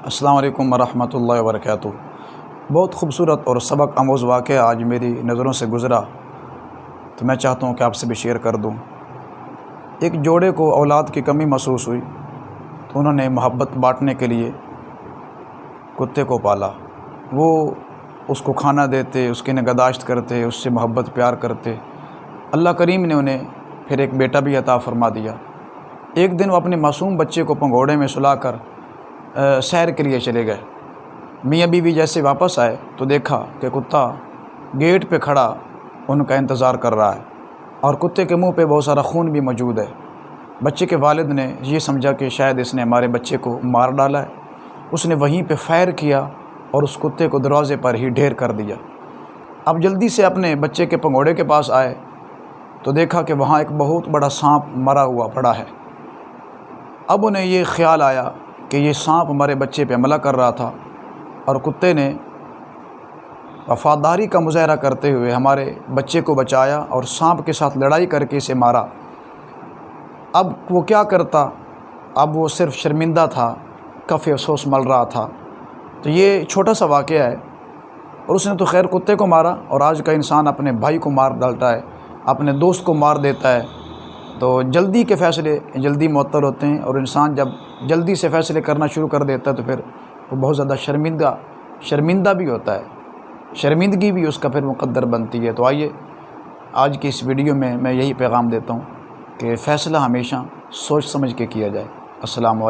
السلام علیکم ورحمۃ اللہ وبرکاتہ۔ بہت خوبصورت اور سبق آموز واقعہ آج میری نظروں سے گزرا، تو میں چاہتا ہوں کہ آپ سے بھی شیئر کر دوں۔ ایک جوڑے کو اولاد کی کمی محسوس ہوئی تو انہوں نے محبت بانٹنے کے لیے کتے کو پالا۔ وہ اس کو کھانا دیتے، اس کی نگہداشت کرتے، اس سے محبت پیار کرتے۔ اللہ کریم نے انہیں پھر ایک بیٹا بھی عطا فرما دیا۔ ایک دن وہ اپنے معصوم بچے کو پنگھوڑے میں سلا کر سیر کے لیے چلے گئے۔ میاں بیوی جیسے واپس آئے تو دیکھا کہ کتا گیٹ پہ کھڑا ان کا انتظار کر رہا ہے اور کتے کے منہ پہ بہت سارا خون بھی موجود ہے۔ بچے کے والد نے یہ سمجھا کہ شاید اس نے ہمارے بچے کو مار ڈالا ہے۔ اس نے وہیں پہ فائر کیا اور اس کتے کو دروازے پر ہی ڈھیر کر دیا۔ اب جلدی سے اپنے بچے کے پنگھوڑے کے پاس آئے تو دیکھا کہ وہاں ایک بہت بڑا سانپ مرا ہوا پڑا ہے۔ اب انہیں یہ خیال آیا کہ یہ سانپ ہمارے بچے پہ حملہ کر رہا تھا اور کتے نے وفاداری کا مظاہرہ کرتے ہوئے ہمارے بچے کو بچایا اور سانپ کے ساتھ لڑائی کر کے اسے مارا۔ اب وہ کیا کرتا؟ اب وہ صرف شرمندہ تھا، کف افسوس مل رہا تھا۔ تو یہ چھوٹا سا واقعہ ہے، اور اس نے تو خیر کتے کو مارا، اور آج کا انسان اپنے بھائی کو مار ڈالتا ہے، اپنے دوست کو مار دیتا ہے۔ تو جلدی کے فیصلے جلدی معطل ہوتے ہیں، اور انسان جب جلدی سے فیصلے کرنا شروع کر دیتا ہے تو پھر وہ بہت زیادہ شرمندہ بھی ہوتا ہے، شرمندگی بھی اس کا پھر مقدر بنتی ہے۔ تو آئیے آج کی اس ویڈیو میں یہی پیغام دیتا ہوں کہ فیصلہ ہمیشہ سوچ سمجھ کے کیا جائے۔ السلام علیکم۔